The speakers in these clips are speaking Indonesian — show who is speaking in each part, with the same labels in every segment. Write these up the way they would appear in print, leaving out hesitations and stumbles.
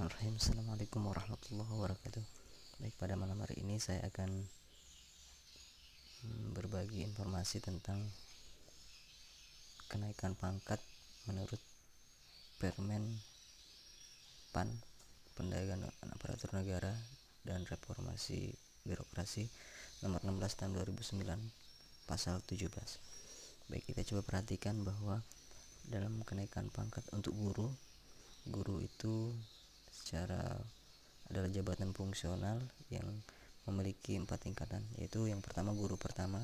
Speaker 1: Bismillahirrahmanirrahim. Assalamualaikum warahmatullahi wabarakatuh. Baik, pada malam hari ini saya akan berbagi informasi tentang kenaikan pangkat menurut Permen PAN, Pendagangan Aparatur Negara dan Reformasi Birokrasi nomor 16 tahun 2009 pasal 17. Baik, kita coba perhatikan bahwa dalam kenaikan pangkat untuk guru itu secara adalah jabatan fungsional yang memiliki 4 tingkatan, yaitu yang pertama guru pertama,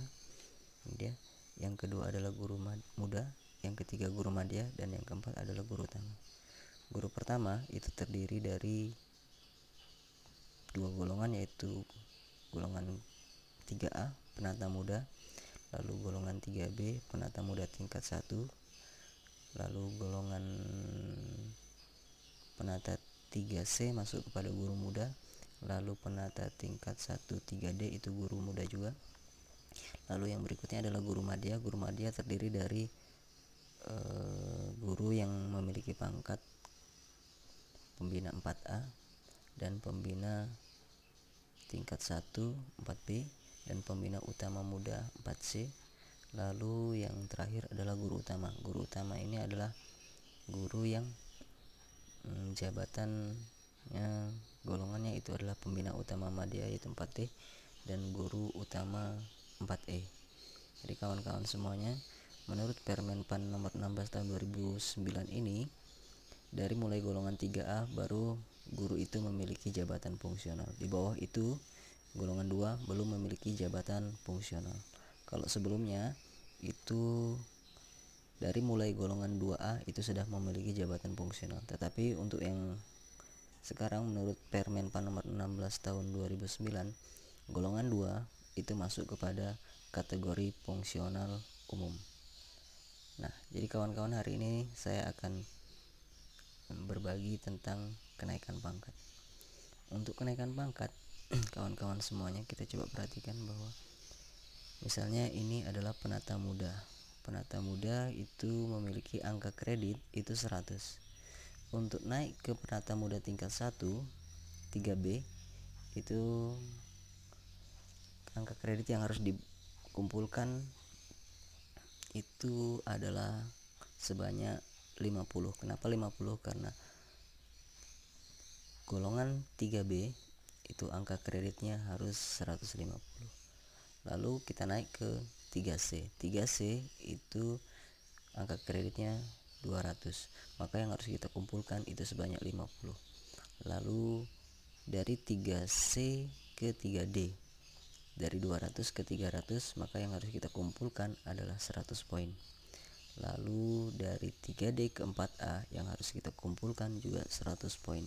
Speaker 1: yang kedua adalah guru muda, yang ketiga guru madya, dan yang keempat adalah guru utama. Guru pertama itu terdiri dari dua golongan, yaitu golongan 3A penata muda, lalu golongan 3B penata muda tingkat 1, lalu golongan penata 3C masuk kepada guru muda, lalu penata tingkat 1 3D itu guru muda juga. Lalu yang berikutnya adalah guru madya. Guru madya terdiri dari guru yang memiliki pangkat pembina 4A dan pembina tingkat 1 4B dan pembina utama muda 4C. Lalu yang terakhir adalah guru utama. Guru utama ini adalah guru yang jabatannya, golongannya itu adalah pembina utama madya yaitu 4D dan guru utama 4E. Jadi kawan-kawan semuanya, menurut Permen PAN nomor 16 tahun 2009 ini, dari mulai golongan 3A baru guru itu memiliki jabatan fungsional. Di bawah itu golongan 2 belum memiliki jabatan fungsional. Kalau sebelumnya itu dari mulai golongan 2A itu sudah memiliki jabatan fungsional. Tetapi untuk yang sekarang menurut Permen PAN nomor 16 tahun 2009, golongan 2 itu masuk kepada kategori fungsional umum. Nah, jadi kawan-kawan, hari ini saya akan berbagi tentang kenaikan pangkat. Untuk kenaikan pangkat, kawan-kawan semuanya, kita coba perhatikan bahwa misalnya ini adalah penata muda. Penata muda itu memiliki angka kredit itu 100. Untuk naik ke penata muda tingkat 1 3B itu angka kredit yang harus dikumpulkan itu adalah sebanyak 50. Kenapa 50? Karena golongan 3B itu angka kreditnya harus 150. Lalu kita naik ke 3C. 3C itu angka kreditnya 200. Maka yang harus kita kumpulkan itu sebanyak 50. Lalu dari 3C ke 3D, dari 200 ke 300, maka yang harus kita kumpulkan adalah 100 poin. Lalu dari 3D ke 4A yang harus kita kumpulkan juga 100 poin.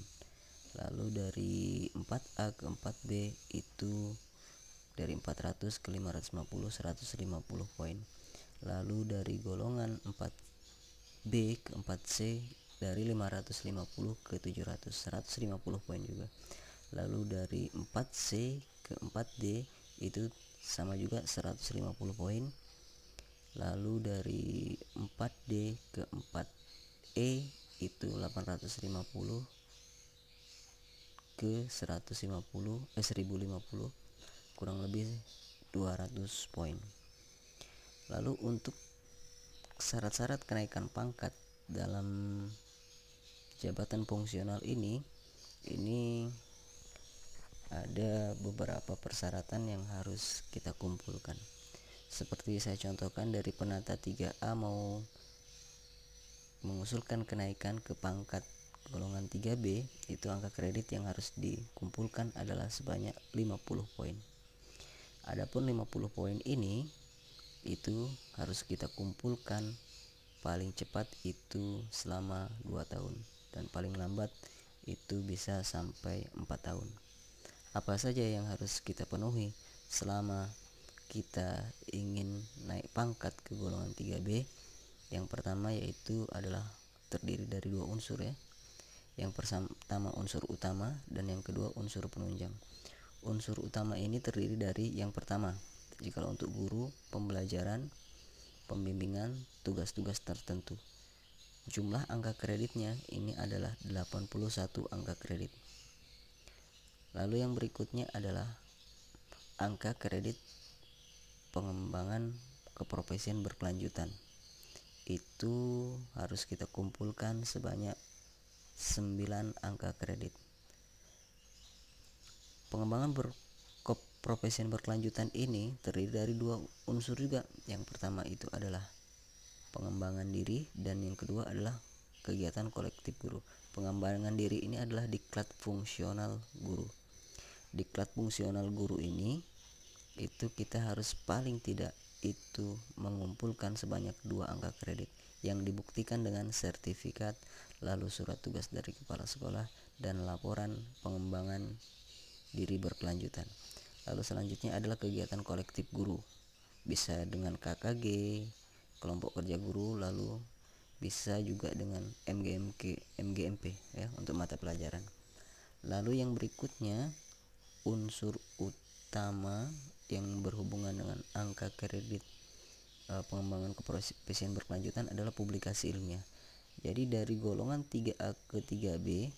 Speaker 1: Lalu dari 4A ke 4B itu dari 400 ke 550 150 poin. Lalu dari golongan 4B ke 4C dari 550 ke 700 150 poin juga. Lalu dari 4C ke 4D itu sama juga 150 poin. Lalu dari 4D ke 4E itu 850 ke 1050 kurang lebih 200 poin. Lalu untuk syarat-syarat kenaikan pangkat dalam jabatan fungsional ini ada beberapa persyaratan yang harus kita kumpulkan. Seperti saya contohkan, dari penata 3A mau mengusulkan kenaikan ke pangkat golongan 3B, itu angka kredit yang harus dikumpulkan adalah sebanyak 50 poin. Adapun 50 poin ini itu harus kita kumpulkan paling cepat itu selama 2 tahun dan paling lambat itu bisa sampai 4 tahun. Apa saja yang harus kita penuhi selama kita ingin naik pangkat ke golongan 3B? Yang pertama yaitu adalah terdiri dari 2 unsur ya. Yang pertama unsur utama dan yang kedua unsur penunjang. Unsur utama ini terdiri dari yang pertama, jika untuk guru, pembelajaran, pembimbingan, tugas-tugas tertentu. jumlah angka kreditnya ini adalah 81 angka kredit. Lalu yang berikutnya adalah angka kredit pengembangan keprofesian berkelanjutan. Itu harus kita kumpulkan sebanyak 9 angka kredit. Pengembangan keprofesian berkelanjutan ini terdiri dari 2 unsur juga. Yang pertama itu adalah pengembangan diri dan yang kedua adalah kegiatan kolektif guru. Pengembangan diri ini adalah diklat fungsional guru. Diklat fungsional guru ini itu kita harus paling tidak itu mengumpulkan sebanyak 2 angka kredit yang dibuktikan dengan sertifikat, lalu surat tugas dari kepala sekolah dan laporan pengembangan diri berkelanjutan. Lalu selanjutnya adalah kegiatan kolektif guru, bisa dengan KKG, kelompok kerja guru, lalu bisa juga dengan MGMP ya untuk mata pelajaran. Lalu yang berikutnya unsur utama yang berhubungan dengan angka kredit pengembangan keprofesian berkelanjutan adalah publikasi ilmiah. Jadi dari golongan 3A ke 3B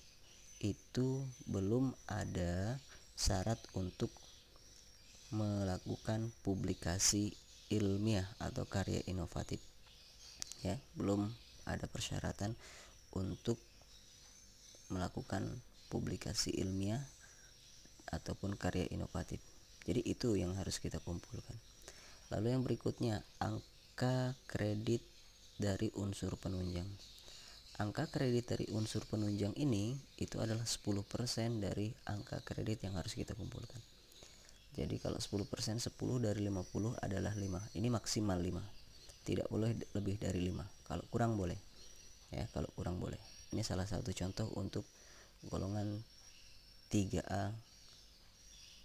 Speaker 1: itu belum ada syarat untuk melakukan publikasi ilmiah atau karya inovatif ya, belum ada persyaratan untuk melakukan publikasi ilmiah ataupun karya inovatif. Jadi itu yang harus kita kumpulkan. Lalu yang berikutnya angka kredit dari unsur penunjang. Angka kredit dari unsur penunjang ini itu adalah 10% dari angka kredit yang harus kita kumpulkan. Jadi kalau 10%, 10 dari 50 adalah 5. Ini maksimal 5. Tidak boleh lebih dari 5. Kalau kurang boleh. Ya, kalau kurang boleh. Ini salah satu contoh untuk golongan 3A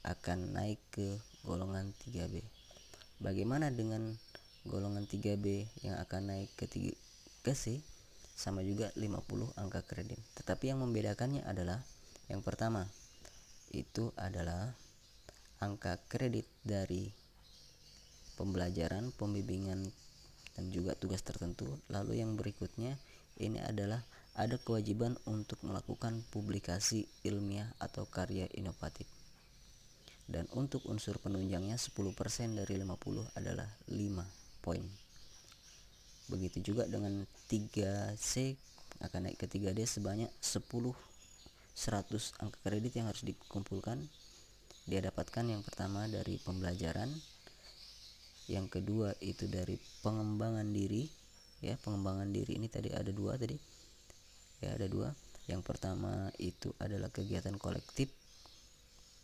Speaker 1: akan naik ke golongan 3B. Bagaimana dengan golongan 3B yang akan naik ke C? Sama juga 50 angka kredit. Tetapi yang membedakannya adalah yang pertama itu adalah angka kredit dari pembelajaran, pembimbingan dan juga tugas tertentu. Lalu yang berikutnya ini adalah ada kewajiban untuk melakukan publikasi ilmiah atau karya inovatif. Dan untuk unsur penunjangnya 10% dari 50 adalah 5 poin. Begitu juga dengan 3C akan naik ke 3D sebanyak 100 angka kredit yang harus dikumpulkan. Dia dapatkan yang pertama dari pembelajaran, yang kedua itu dari pengembangan diri ya. Pengembangan diri ini tadi ada 2 tadi ya, ada 2. Yang pertama itu adalah kegiatan kolektif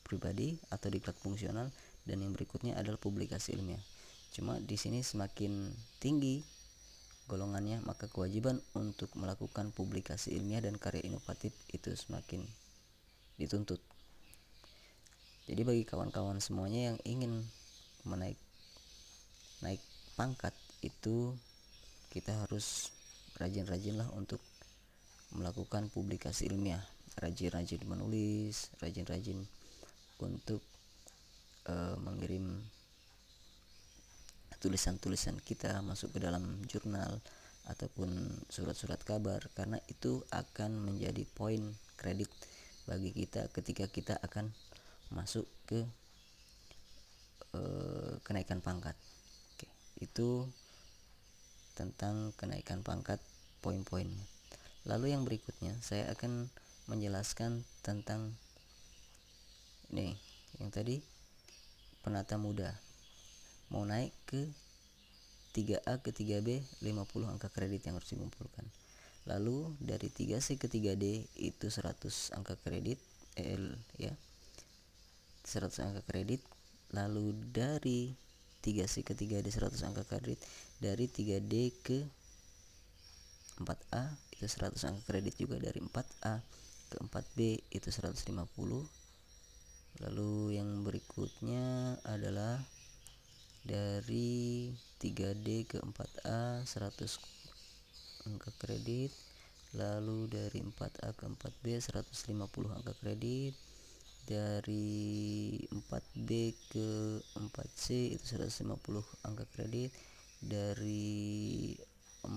Speaker 1: pribadi atau diklat fungsional, dan yang berikutnya adalah publikasi ilmiah. Cuma di sini semakin tinggi golongannya, maka kewajiban untuk melakukan publikasi ilmiah dan karya inovatif itu semakin dituntut. Jadi bagi kawan-kawan semuanya yang ingin naik pangkat itu kita harus rajin-rajinlah untuk melakukan publikasi ilmiah, rajin-rajin menulis, rajin-rajin untuk mengirim tulisan-tulisan kita masuk ke dalam jurnal ataupun surat-surat kabar, karena itu akan menjadi poin kredit bagi kita ketika kita akan masuk ke kenaikan pangkat. Oke, itu tentang kenaikan pangkat poin-poinnya. Lalu yang berikutnya saya akan menjelaskan tentang nih yang tadi penata muda mau naik ke 3A ke 3B 50 angka kredit yang harus dikumpulkan. Lalu dari 3C ke 3D itu 100 angka kredit ya. 100 angka kredit. Lalu dari 3C ke 3D 100 angka kredit. Dari 3D ke 4A itu 100 angka kredit juga. Dari 4A ke 4B itu 150. Lalu yang berikutnya adalah dari 3D ke 4A 100 angka kredit. Lalu dari 4A ke 4B 150 angka kredit. Dari 4B ke 4C itu 150 angka kredit. Dari 4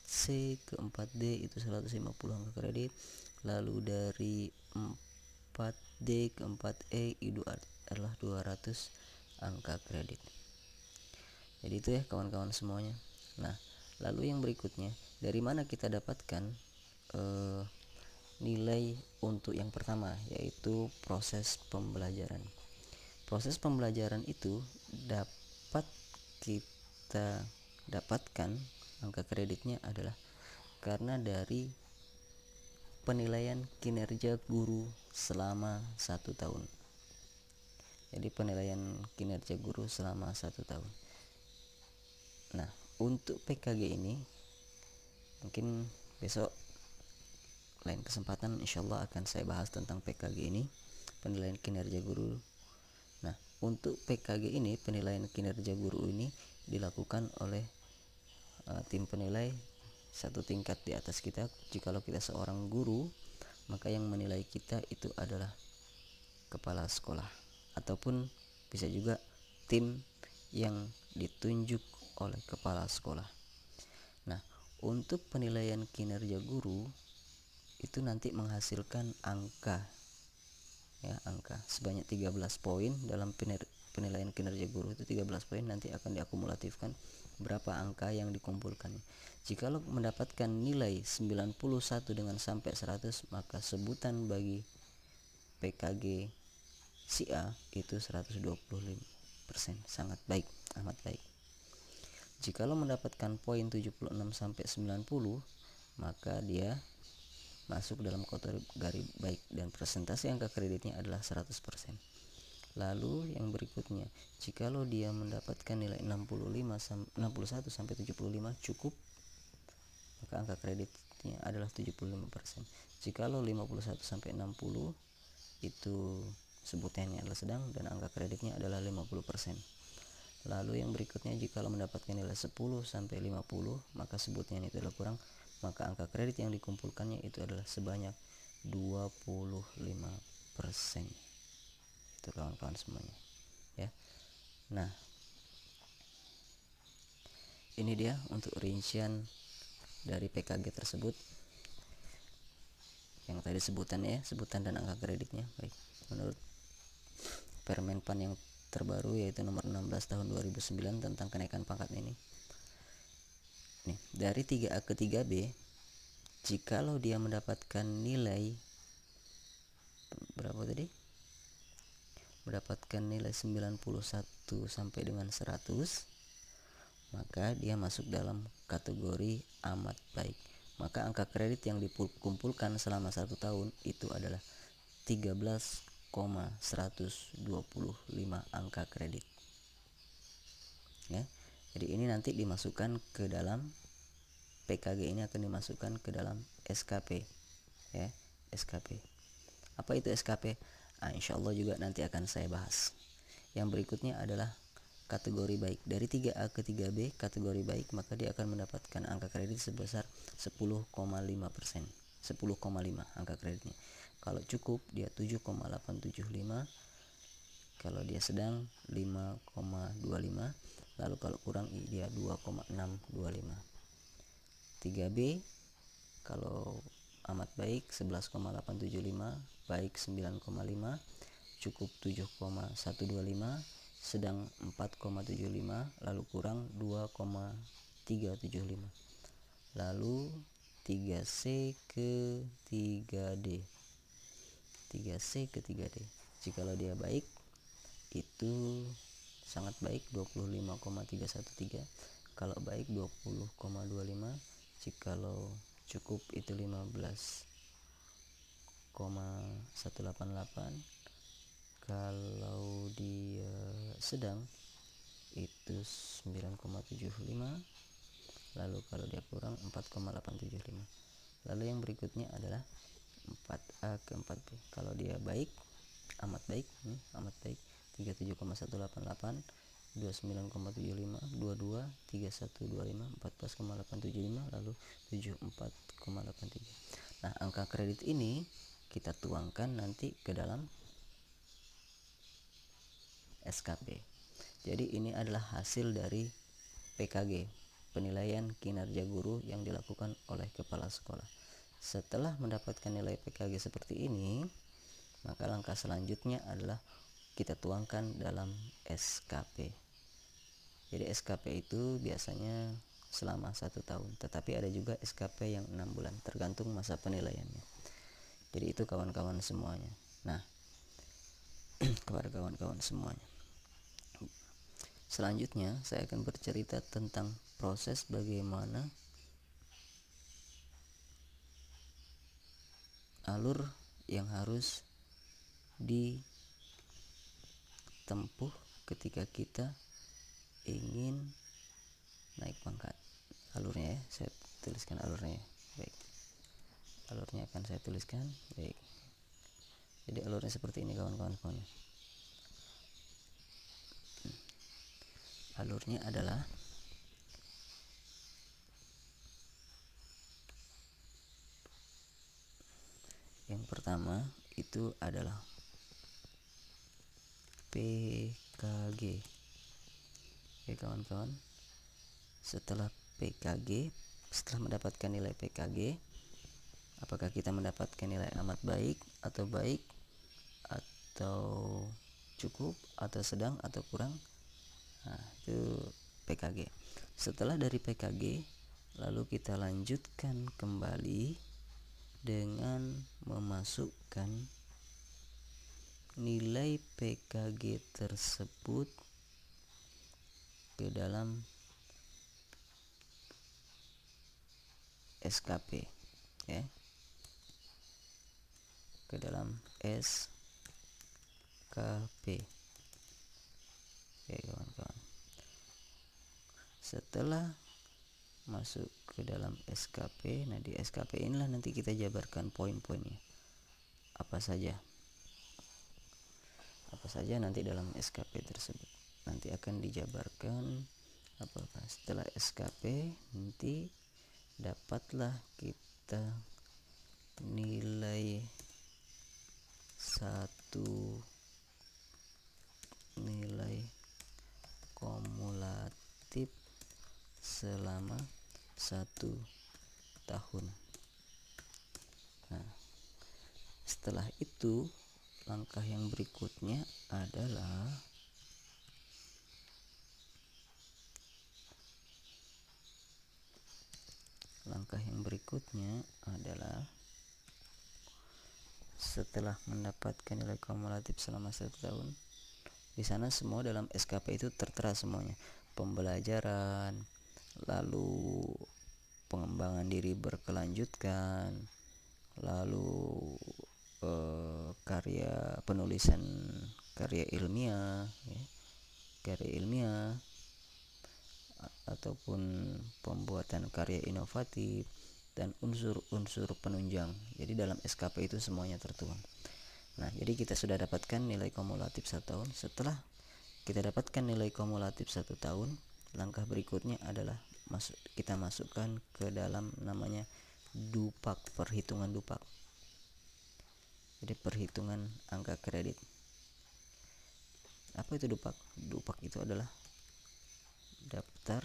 Speaker 1: 4C ke 4D itu 150 angka kredit. Lalu dari 4D ke 4E itu adalah 200 angka kredit. Jadi itu ya kawan-kawan semuanya. Nah, lalu yang berikutnya, dari mana kita dapatkan nilai untuk yang pertama, yaitu proses pembelajaran. Proses pembelajaran itu dapat kita dapatkan angka kreditnya adalah karena dari penilaian kinerja guru selama 1 tahun. Jadi penilaian kinerja guru selama 1 tahun. Nah, untuk PKG ini mungkin besok lain kesempatan insyaallah akan saya bahas tentang PKG ini, penilaian kinerja guru. Nah, untuk PKG ini, penilaian kinerja guru ini dilakukan oleh tim penilai satu tingkat di atas kita. Jikalau kita seorang guru, maka yang menilai kita itu adalah kepala sekolah, ataupun bisa juga tim yang ditunjuk oleh kepala sekolah. Nah, untuk penilaian kinerja guru itu nanti menghasilkan angka, ya, angka sebanyak 13 poin dalam penilaian kinerja guru. Itu 13 poin nanti akan diakumulatifkan berapa angka yang dikumpulkan. Jikalau mendapatkan nilai 91 dengan sampai 100, maka sebutan bagi PKG si A itu 125%. Sangat baik, amat baik. Jikalau mendapatkan poin 76 sampai 90, maka dia masuk dalam kategori baik dan presentasi angka kreditnya adalah 100%. Lalu yang berikutnya, jikalau dia mendapatkan nilai 61 sampai 75 cukup, maka angka kreditnya adalah 75%. Jikalau 51 sampai 60 itu sebutannya adalah sedang dan angka kreditnya adalah 50%. Lalu yang berikutnya, jikalau mendapatkan nilai 10 sampai 50, maka sebutnya itu adalah kurang, maka angka kredit yang dikumpulkannya itu adalah sebanyak 25%. Itu kawan-kawan semuanya, ya. Nah, ini dia untuk rincian dari PKG tersebut. Yang tadi sebutannya, sebutan dan angka kreditnya. Baik, menurut Permenpan yang terbaru yaitu nomor 16 tahun 2009 tentang kenaikan pangkat ini. Nih, dari 3A ke 3B, jikalau dia mendapatkan nilai berapa tadi? Mendapatkan nilai 91 sampai dengan 100, maka dia masuk dalam kategori amat baik. Maka angka kredit yang dikumpulkan selama 1 tahun itu adalah 13,125 angka kredit, ya. Jadi ini nanti dimasukkan ke dalam PKG, ini akan dimasukkan ke dalam SKP, ya, SKP. Apa itu SKP? Insyaallah juga nanti akan saya bahas. Yang berikutnya adalah kategori baik. Dari 3A ke 3B kategori baik, maka dia akan mendapatkan angka kredit sebesar 10,5%. 10,5 angka kreditnya. Kalau cukup dia 7,875, kalau dia sedang 5,25, lalu kalau kurang dia 2,625. 3B kalau amat baik 11,875, baik 9,5, cukup 7,125, sedang 4,75, lalu kurang 2,375. Lalu 3C ke 3D. 3C ke 3D. Jikalau dia baik itu sangat baik 25,313, kalau baik 20,25, jikalau cukup itu 15,188, kalau dia sedang itu 9,75, lalu kalau dia kurang 4,875. Lalu yang berikutnya adalah 4A ke 4B. Kalau dia baik, amat baik, amat baik 37,188, 29,75, 22, 3125, 14,875, lalu 74,83. Nah, angka kredit ini kita tuangkan nanti ke dalam SKP. Jadi ini adalah hasil dari PKG, penilaian kinerja guru yang dilakukan oleh kepala sekolah. Setelah mendapatkan nilai PKG seperti ini, maka langkah selanjutnya adalah kita tuangkan dalam SKP. Jadi SKP itu biasanya selama 1 tahun, tetapi ada juga SKP yang 6 bulan, tergantung masa penilaiannya. Jadi itu kawan-kawan semuanya. Nah, kepada kawan-kawan semuanya, selanjutnya saya akan bercerita tentang proses bagaimana alur yang harus ditempuh ketika kita ingin naik pangkat. Alurnya ya, saya tuliskan alurnya ya. Baik, alurnya akan saya tuliskan. Baik, jadi alurnya seperti ini kawan-kawan. Alurnya adalah yang pertama itu adalah PKG. Oke kawan-kawan, setelah PKG, setelah mendapatkan nilai PKG, apakah kita mendapatkan nilai amat baik atau baik atau cukup atau sedang atau kurang? Nah, itu PKG. Setelah dari PKG, lalu kita lanjutkan kembali dengan memasukkan nilai PKG tersebut ke dalam SKP ya, ke dalam SKP. Oke kawan-kawan, setelah masuk ke dalam SKP, nah di SKP inilah nanti kita jabarkan poin-poinnya apa saja nanti dalam SKP tersebut nanti akan dijabarkan apakah. Setelah SKP nanti dapatlah kita nilai kumulatif selama 1 tahun. Nah, setelah itu langkah yang berikutnya adalah setelah mendapatkan nilai kumulatif selama 1 tahun. Di sana semua dalam SKP itu tertera semuanya. Pembelajaran, lalu pengembangan diri berkelanjutan, lalu penulisan karya ilmiah ya, ataupun pembuatan karya inovatif dan unsur-unsur penunjang. Jadi dalam SKP itu semuanya tertuang. Nah, jadi kita sudah dapatkan nilai kumulatif 1 tahun. Setelah kita dapatkan nilai kumulatif 1 tahun, langkah berikutnya adalah kita masukkan ke dalam namanya DUPAK, perhitungan DUPAK. Jadi perhitungan angka kredit. Apa itu DUPAK? DUPAK itu adalah daftar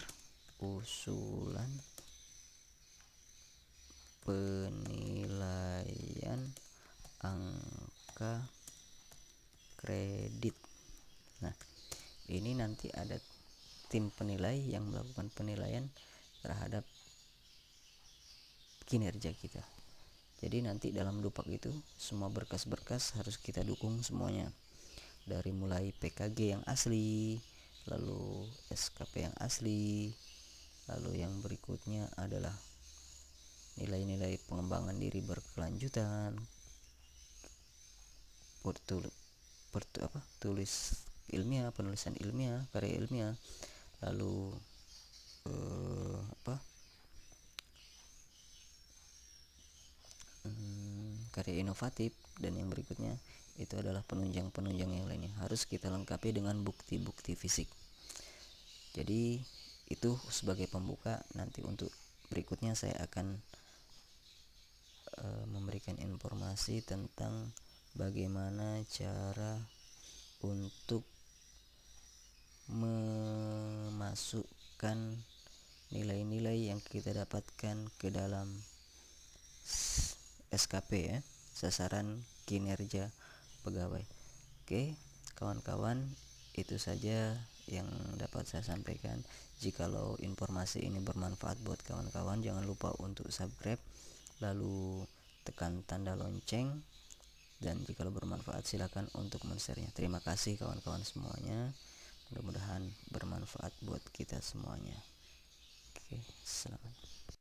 Speaker 1: usulan penilaian angka kredit. Nah, ini nanti ada tim penilai yang melakukan penilaian terhadap kinerja kita. Jadi nanti dalam DUPAK itu semua berkas-berkas harus kita dukung semuanya, dari mulai PKG yang asli, lalu SKP yang asli, lalu yang berikutnya adalah nilai-nilai pengembangan diri berkelanjutan, penulisan ilmiah, karya ilmiah, lalu karya inovatif, dan yang berikutnya itu adalah penunjang-penunjang yang lainnya. Harus kita lengkapi dengan bukti-bukti fisik. Jadi itu sebagai pembuka. Nanti untuk berikutnya saya akan memberikan informasi tentang bagaimana cara untuk memasukkan nilai-nilai yang kita dapatkan ke dalam SKP ya, sasaran kinerja pegawai. Oke, kawan-kawan, itu saja yang dapat saya sampaikan. Jikalau informasi ini bermanfaat buat kawan-kawan, jangan lupa untuk subscribe, lalu tekan tanda lonceng, dan jikalau bermanfaat silakan untuk men-share-nya. Terima kasih kawan-kawan semuanya, mudah-mudahan bermanfaat buat kita semuanya. Oke, selamat.